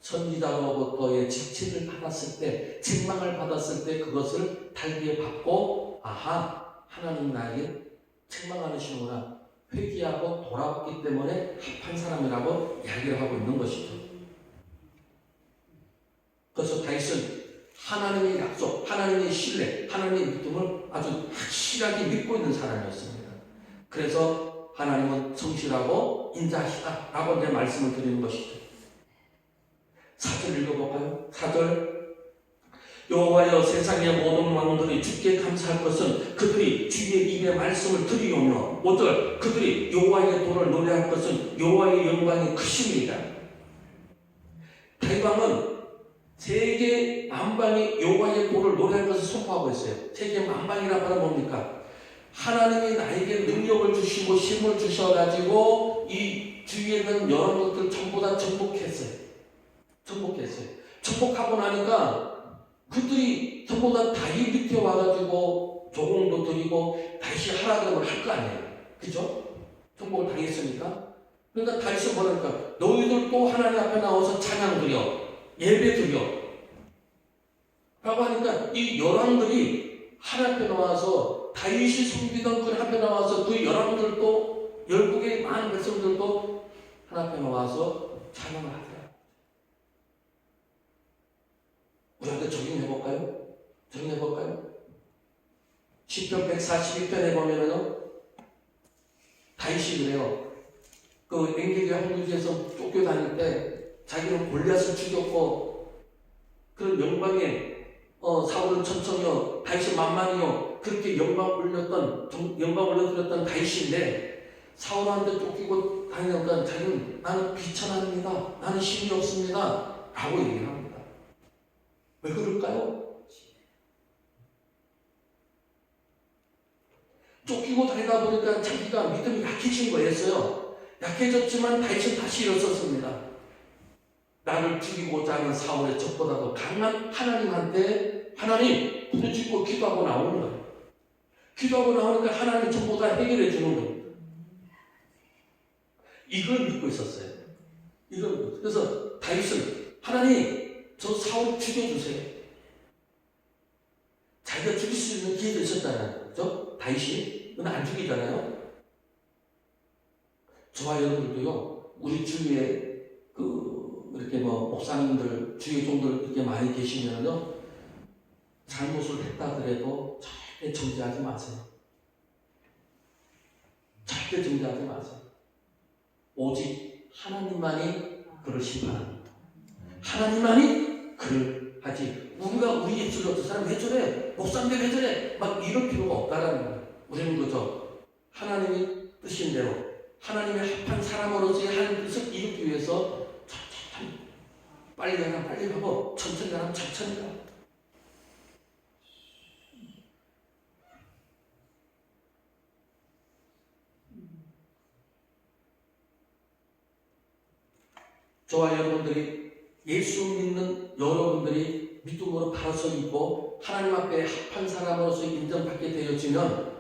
선지자로부터의 직책을 받았을 때, 책망을 받았을 때 그것을 달기에 받고, 아하, 하나님 나에게 책망하시는구나. 회개하고 돌아왔기 때문에 합한 사람이라고 이야기를 하고 있는 것이죠. 그래서 다윗은 하나님의 약속, 하나님의 신뢰, 하나님의 믿음을 아주 확실하게 믿고 있는 사람이었습니다. 그래서 하나님은 성실하고 인자하시다라고 이제 말씀을 드리는 것이죠. 4절 읽어볼까요? 4절 여호와여 세상의 모든 왕들이 주께 감사할 것은 그들이 주의 입의 말씀을 들이오며 5절 그들이 여호와의 도를 노래할 것은 여호와의 영광이 크심이다. 다윗 왕은 세계 만방이 여호와의 도를 노래할 것을 선포하고 있어요. 세계 만방이라는 말은 뭡니까? 하나님이 나에게 능력을 주시고 힘을 주셔가지고 이 주위에 있는 여러 것들 전부 다 정복했어요. 정복하고 나니까 그들이 전부 다 다윗 밑에 와가지고 조공도 드리고 다윗이 하라 그러면 할 거 아니에요. 그죠? 정복을 당했으니까. 그러니까 다윗은 뭐랄까? 너희들 또 하나님 앞에 나와서 찬양 드려, 예배 드려 라고 하니까 이 열왕들이 하나님 앞에 나와서 다윗이 섬기던 그 앞에 나와서 그 열왕들도 열국의 많은 백성들도 하나님 앞에 나와서 찬양을 하더라. 우리한테 적용해볼까요? 시편 142편에 보면은 다윗이 그래요. 그 엔게디 황무지에서 쫓겨다닐 때 자기는 골리앗을 죽였고 그런 영광에 사울은 천천히요 다윗은 만만히요 그렇게 영광 올려드렸던 다윗인데 사울한테 쫓기고 다니니까 자기는 나는 비천합니다. 나는 힘이 없습니다. 라고 얘기를 합니다. 왜 그럴까요? 쫓기고 다니다 보니까 자기가 믿음이 약해진 거였어요. 약해졌지만 다윗은 다시 일어섰습니다. 나를 죽이고자 하는 사울의 적보다도 강한 하나님한테 하나님 부르짖고 기도하고 나오는 거예요. 기도하고 나오니까 하나님이 전부 다 해결해 주는 거예요. 이걸 믿고 있었어요. 그래서 다윗은 하나님 저 사울 죽여주세요. 자기가 죽일 수 있는 기회도 있었잖아요. 그죠? 다윗이. 근데 안 죽이잖아요. 저와 여러분들도요, 우리 주위에 이렇게 뭐 목사님들, 주의 종들 이렇게 많이 계시면요, 잘못을 했다더라도 절대 정죄하지 마세요. 절대 정죄하지 마세요. 오직 하나님만이 그를 심판합니다. 하나님만이 그를 하지. 우리가 우리 입술로 저 사람 왜 저래? 목사인데 왜 저래? 막 이럴 필요가 없다라는 거예요. 우리는 그저 하나님이 뜻인 대로 하나님의 합한 사람으로서의 하나님 뜻을 이루기 위해서 천천히 빨리 가라 빨리 가고 천천히 가라 천천히 가. 저와 여러분들이 예수 믿는 여러분들이 믿음으로 바로 서 있고 하나님 앞에 합한 사람으로서 인정받게 되어지면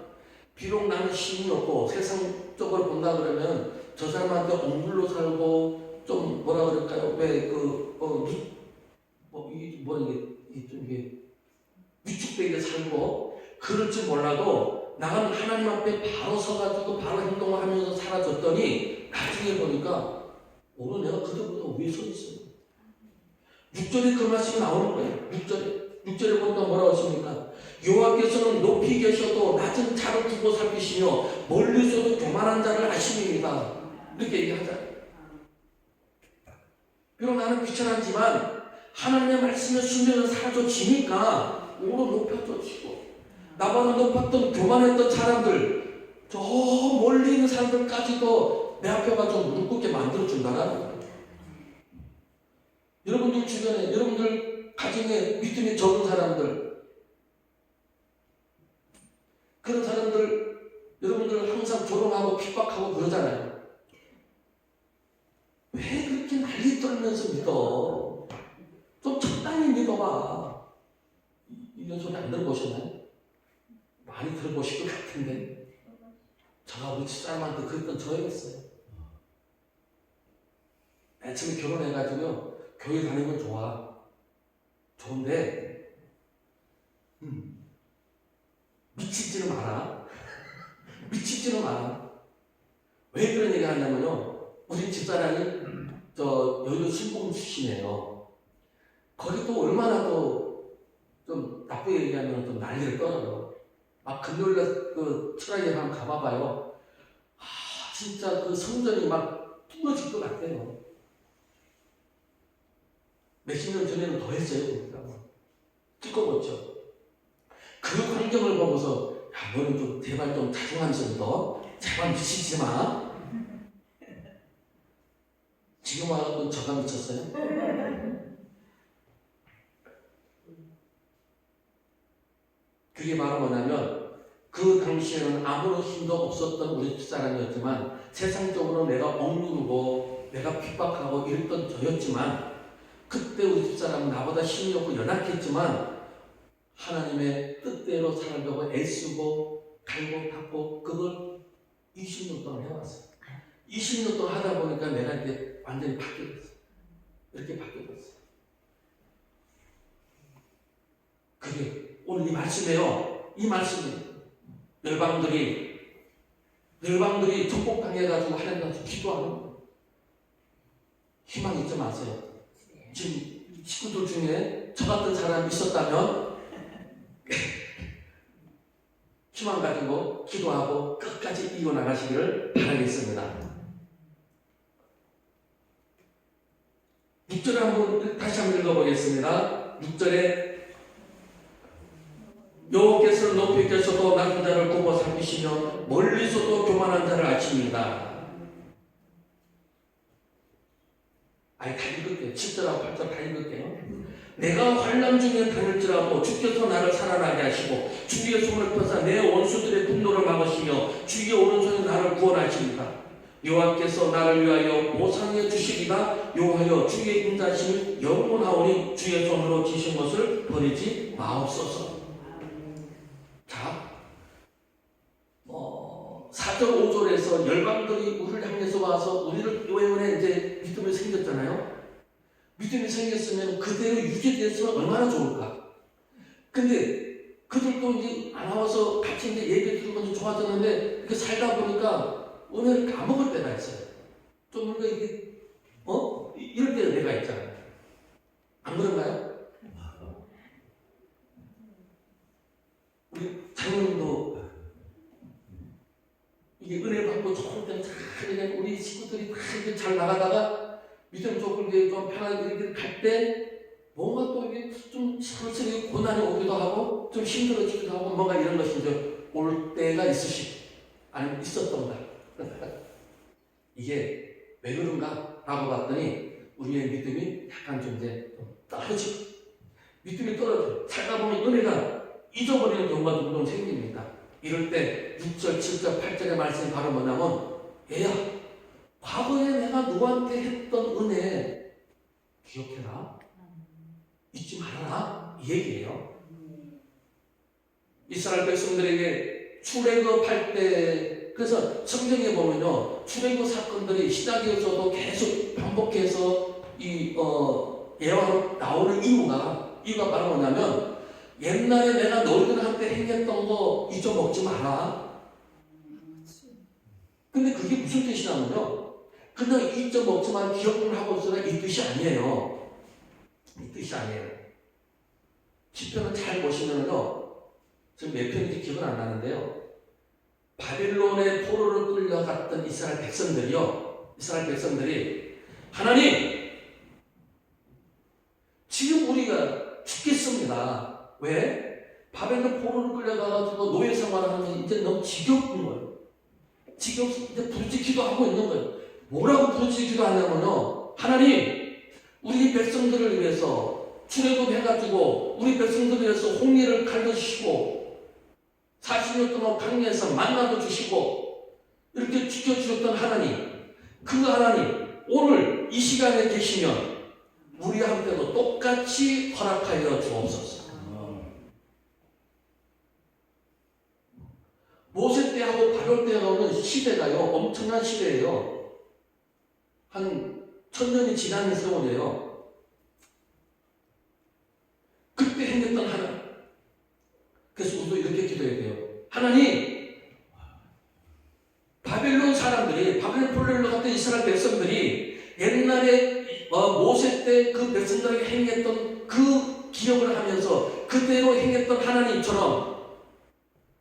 비록 나는 힘이 없고 세상적으로 본다 그러면 저 사람한테 억눌로 살고 좀 뭐라 그럴까요? 이게 위축되게 살고 그럴지 몰라도 나는 하나님 앞에 바로 서가지고 바로 행동을 하면서 살아졌더니 나중에 보니까 오늘 내가 그들보다 위에 서 있어요. 6절에 그 말씀이 나오는 거예요. 6절에 보니까 뭐라고 했습니까? 여호와께서는 높이 계셔도 낮은 자를 두고 살피시며 멀리서도 교만한 자를 아심입니다. 이렇게 얘기하잖아요. 비록 나는 귀찮았지만 하나님의 말씀에 순종을 사라져지니까 오로 높여져지고 나보다 높았던 교만했던 사람들 저 멀리 있는 사람들까지도 내 앞에 가서 무릎 꿇게 만들어준다라는 거예요. 여러분들 주변에 여러분들 가정에 믿음이 적은 사람들 그런 사람들 여러분들 항상 조롱하고 핍박하고 그러잖아요. 왜 그렇게 난리 떨면서 믿어? 좀 적당히 믿어봐. 이런 소리 안 들어보셨나요? 많이 들어보실 것 같은데 제가 우리 집사람한테 그랬던 저였어요. 맨 처음에 결혼해가지고요 교회 다니면 좋은데 미치지는 마라. 미치지는 마라. 왜 그런 얘기 하냐면요 우리 집사람이 저 여의도 신봉 출신이에요. 거기도 얼마나 좀 나쁘게 얘기하면 좀 난리를 떨어요. 막 금요일날 그 철학에 한번 가봐봐요. 진짜 그 성전이 막 부러질 것 같아요. 몇십 년 전에는 더 했어요. 그러니까. 두꺼웠죠. 그 환경을 보고서 야 너는 좀 제발 좀 자중하면서 믿어. 제발 미치지 마. 지금 와서 저가 미쳤어요? 그게 바로 뭐냐면 그 당시에는 아무런 힘도 없었던 우리 집사람이었지만 세상적으로 내가 억누르고 내가 핍박하고 이랬던 저였지만 그때 우리 집사람은 나보다 힘이 없고 연약했지만 하나님의 뜻대로 살려고 애쓰고 갈고 닦고 그걸 20년 동안 해왔어요. 20년 동안 하다 보니까 내가 이제 완전히 바뀌었어요. 이렇게 바뀌었어요. 그게 오늘 이 말씀이에요. 이 말씀이에요. 열방들이 정복당해가지고 하나님한테 기도하는 거예요. 희망 잊지 마세요. 지금 식구들 중에 저 같은 사람이 있었다면 희망 가지고 기도하고 끝까지 이어나가시기를 바라겠습니다. 6절에 다시 한번 읽어보겠습니다. 6절에 여호와께서는 높이 계셔도 낮은 자를 굽어 삼키시며 멀리서도 교만한 자를 아십니다. 다 읽을게요. 7절하고 8절 다 읽을게요. 내가 환난 중에 다닐지라도 주께서 나를 살아나게 하시고 주의 손을 펴사 내 원수들의 분노를 막으시며 주의 오른손에 나를 구원하십니다. 여호와께서 나를 위하여 보상해 주시리다. 여호와여 주의 인자심이 영원하오니 주의 손으로 지신 것을 버리지 마옵소서. 자, 4절 5절에서 열방들이 우리를 향해서 와서 우리를 교회원에 이제 믿음이 생겼잖아요. 믿음이 생겼으면 그대로 유지됐으면 얼마나 좋을까. 근데 그들도 이제 안 나와서 같이 이제 예배 드리고 좋아졌는데 이렇게 살다 보니까 은혜를 까먹을 때가 있어요. 좀 뭔가 이게 이럴 때 내가 있잖아요. 안 그런가요? 우리 장로님도 이게 은혜 받고 좋은 때는 잘 그냥 우리 친구들이 다 이렇게 잘 나가다가 믿음 조금 좀 편하게 이렇게 갈 때 뭔가 또 이게 좀 슬슬 고난이 오기도 하고 좀 힘들어지기도 하고 뭔가 이런 것이 이제 올 때가 아니면 있었던가. 이게 왜 그런가 라고 봤더니 우리의 믿음이 약간 좀 이제 떨어지고 믿음이 떨어져 살다 보면 은혜가 잊어버리는 경우가 종종 생깁니다. 이럴 때 6절, 7절, 8절의 말씀이 바로 뭐냐면 얘야 과거에 내가 누구한테 했던 은혜 기억해라. 잊지 말아라. 이 얘기예요. 이스라엘 백성들에게 출애굽할 때 그래서 성경에 보면요 출애굽 사건들이 신약에서도 계속 반복해서 예화로 나오는 이유가 바로 뭐냐면 옛날에 내가 너희들한테 행했던 거 잊어먹지 마라. 근데 그게 무슨 뜻이냐면요 그냥 잊어먹지 마 기억을 하고 있어라 이 뜻이 아니에요. 이 뜻이 아니에요. 시편을 잘 보시면요 지금 몇 편인지 기억은 안 나는데요 바빌론의 포로를 끌려갔던 이스라엘 백성들이 하나님 지금 우리가 죽겠습니다. 왜? 바벨론 포로를 끌려가가지고 노예 생활하면 이제 너무 지겹는 거예요. 지겨워서 이제 부르짖기도 하고 있는 거예요. 뭐라고 부르짖기도 하냐면요 하나님 우리 백성들을 위해서 출애굽해가지고 우리 백성들을 위해서 홍해를 갈라주시고 40년 동안 강야에서 만나도 주시고 이렇게 지켜주셨던 하나님 그 하나님 오늘 이 시간에 계시면 우리한테도 똑같이 허락하여 주옵소서. 모세 때하고 바로 때하고는 시대가요 엄청난 시대예요. 한 1000년이 지난 세월이에요. 그때 행했던 하나님 그래서 우리도 이렇게 기도해야 돼요. 하나님 바벨론 사람들이 바벨론 포로로 갔던 이스라엘 백성들이 옛날에 모세 때 그 백성들에게 행했던 그 기억을 하면서 그대로 행했던 하나님처럼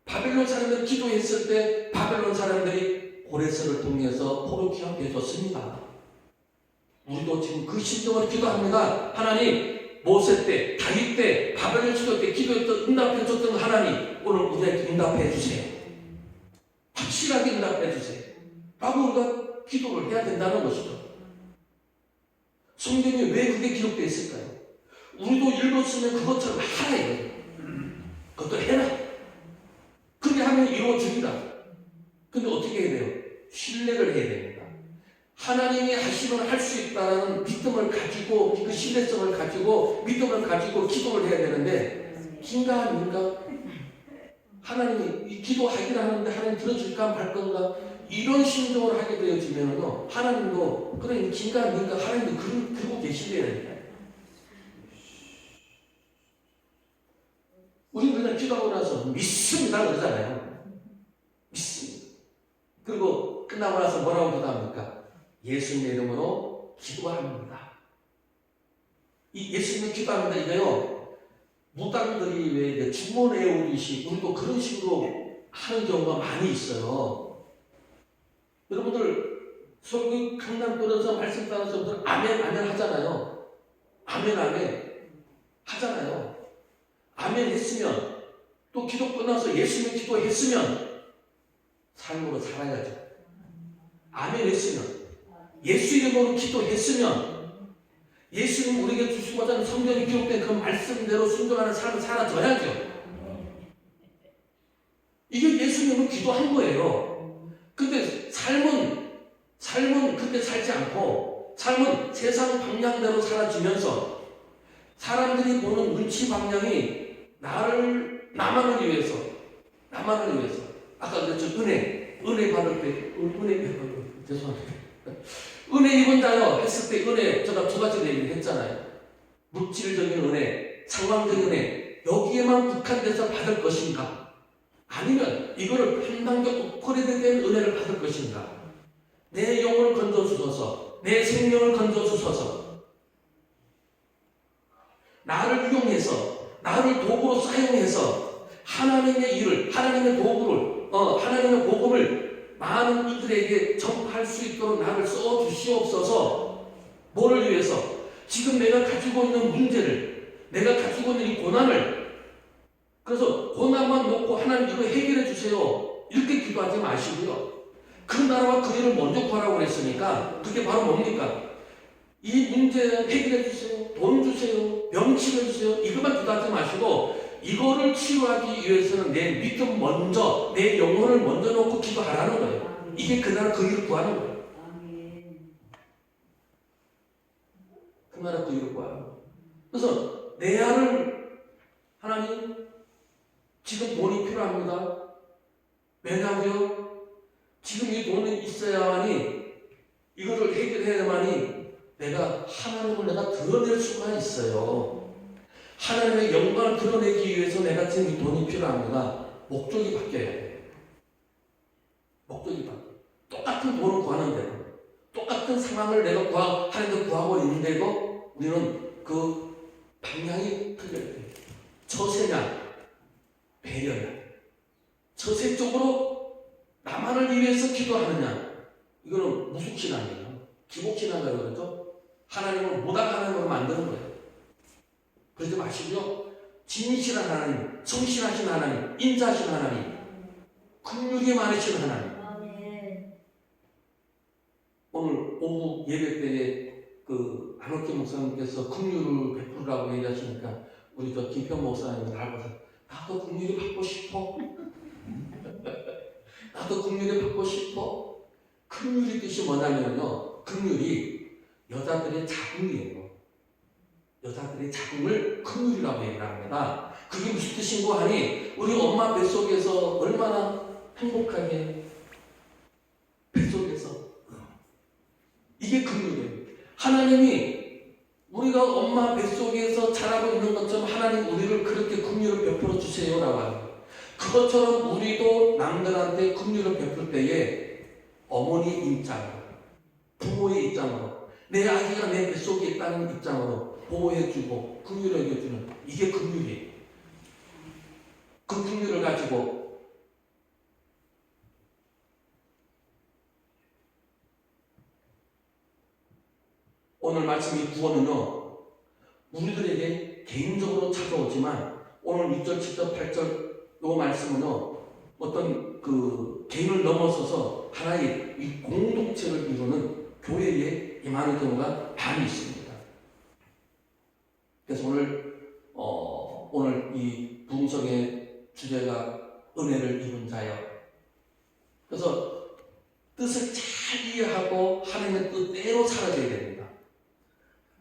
바벨론 사람들이 기도했을 때 바벨론 사람들이 고레스를 통해서 포로 귀환해 줬습니다. 우리도 지금 그 심정으로 기도합니다. 하나님 모세 때, 다윗 때, 바벨론 시대 때 기도했던 응답해 줬던 하나님 오늘 우리에게 응답해 주세요. 확실하게 응답해 주세요. 라고 우리가 기도를 해야 된다는 것이죠. 성경에 왜 그게 기록되어 있을까요? 우리도 읽었으면 그것처럼 하라 이거예요. 그것도 해라. 그렇게 하면 이루어집니다. 근데 어떻게 해야 돼요? 신뢰를 해야 됩니다. 하나님이 하시면 할 수 있다는 믿음을 가지고 그 신뢰성을 가지고 믿음을 가지고 기도를 해야 되는데 긴가 민가 하나님이 이 기도하기를 하는데 하나님 들어줄까 말 건가 이런 심정으로 하게 되어지면요 하나님도 그래 긴가 민가 하나님도 그러고 계시대요. 우리 그냥 기도하고 나서 믿습니다 그러잖아요. 믿습니다. 그리고 끝나고 나서 뭐라고 기도합니까? 예수님의 이름으로 기도합니다. 이 예수님의 기도합니다 이거요 무당들이 왜 이제 주문 외우듯이 우리도 그런 식으로 하는 경우가 많이 있어요. 여러분들 설교 강단 들어서 말씀 따라서 아멘 아멘 하잖아요. 아멘 아멘 하잖아요. 아멘 했으면 또 기도 끝나서 예수님 기도했으면 삶으로 살아야죠. 아멘 했으면 예수 이름으로 기도했으면 예수님 우리에게 주시고자 하는 성경에 기록된 그 말씀대로 순종하는 삶을 살아줘야죠. 이게 예수님은 기도한 거예요. 근데 삶은 그때 살지 않고 삶은 세상 방향대로 살아지면서 사람들이 보는 눈치 방향이 나만을 위해서 아까 그랬죠. 은혜 받을 때 죄송합니다. 은혜 입은 자요 했을 때 은혜 제가 두 가지 얘기를 했잖아요. 물질적인 은혜, 상황적인 은혜 여기에만 국한돼서 받을 것인가 아니면 이거를 한 단계 업그레이드된 은혜를 받을 것인가 내 영혼을 건져주셔서 내 생명을 건져주소서. 나를 이용해서, 나를 도구로 사용해서 하나님의 일을, 하나님의 도구를, 하나님의 복음을 많은 이들에게 전파할 수 있도록 나를 써주시옵소서. 뭐를 위해서? 지금 내가 가지고 있는 문제를, 내가 가지고 있는 이 고난을, 그래서 고난만 놓고 하나님 이거 해결해 주세요, 이렇게 기도하지 마시고요. 그 나라와 그 일을 먼저 구하라고 그랬으니까 그게 바로 뭡니까? 이 문제 해결해 주세요, 돈 주세요, 병 치료해 주세요, 이것만 기도하지 마시고 이거를 치료하기 위해서는 내 믿음 먼저, 내 영혼을 먼저 놓고 기도하라는 거예요. 이게 그 나라 그 일을 구하는 거예요. 그 나라 그 일을 구하는 거예요. 그래서 내 안을, 하나님 지금 돈이 필요합니다. 왜냐고요? 지금 이 돈이 있어야만이, 이거를 해결해야만이 내가 하나님을 내가 드러낼 수가 있어요. 하나님의 영광을 드러내기 위해서 내가 지금 이 돈이 필요합니다. 목적이 바뀌어야 돼요. 목적이 바뀌어요. 똑같은 돈을 구하는데도, 똑같은 상황을 내가 하나님께 구하고 있는데도 우리는 그 방향이 틀려야 돼요. 처세냐, 배려냐. 처세 쪽으로 나만을 위해서 기도하느냐, 이거는 무속신앙이에요. 기복신앙이라고 그러죠. 하나님을 무당하는 걸 만드는 거예요. 그러지 마시고요. 진실한 하나님, 성실하신 하나님, 인자하신 하나님, 긍휼이 많으신 하나님. 오늘 오후 예배 때에 그 안옥기 목사님께서 긍휼을 베풀으라고 얘기하시니까 우리 저 김평 목사님 나보고 나도 긍휼이 받고 싶어. 나도 긍휼이 받고 싶어. 긍휼의 뜻이 뭐냐면요, 긍휼이 여자들의 자궁이에요. 여자들의 자궁을 긍휼이라고 얘기를 합니다. 그게 무슨 뜻인고 하니, 우리 엄마 뱃속에서 얼마나 행복하게, 뱃속에서, 이게 긍휼이에요. 하나님이 우리가 엄마 뱃속에서 자라고 있는 것처럼 하나님 우리를 그렇게 긍휼을 베풀어 주세요라고 합니다. 그것처럼 우리도 남들한테 긍휼을 베풀 때에 어머니 입장으로, 부모의 입장으로, 내 아기가 내 뱃속에 있다는 입장으로 보호해주고 긍휼해주는, 이게 긍휼이에요. 그 긍휼을 가지고 오늘 말씀 이 구원은요, 우리들에게 개인적으로 찾아오지만 오늘 6절, 7절, 8절 이 말씀은요, 어떤 그 개인을 넘어서서 하나의 이 공동체를 이루는 교회에 임하는 경우가 많이 있습니다. 그래서 오늘 이 부흥성의 주제가 은혜를 입은 자여. 그래서 뜻을 잘 이해하고 하나님의 뜻대로 살아져야 됩니다.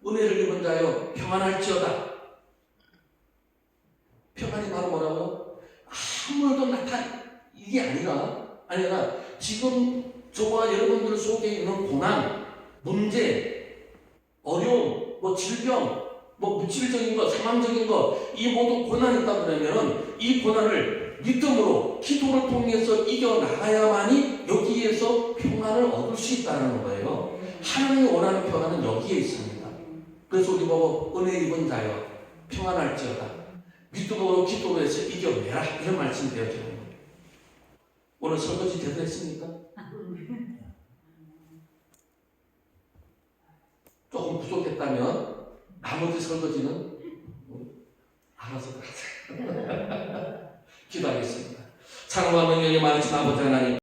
은혜를 입은 자여 평안할지어다. 평안이 바로 뭐라고요? 아무도 이게 아니라 지금 저와 여러분들 속에 있는 고난, 문제, 어려움, 질병, 물질적인 것, 상황적인 것, 이 모든 고난이 있다 그러면은 이 고난을 믿음으로 기도를 통해서 이겨나가야만이 여기에서 평안을 얻을 수 있다는 거예요. 하나님이 원하는 평안은 여기에 있습니다. 그래서 우리 보고 은혜 입은 자여 평안할지어다. 믿음으로 기도로 해서 이겨내라, 이런 말씀이 되어지는 거예요. 오늘 설거지 제대로 했습니까? 조금 부족했다면 나머지 설거지는 알아서 하세요. 기도하겠습니다. 사랑과 능력이 많으신 아버지 하나님,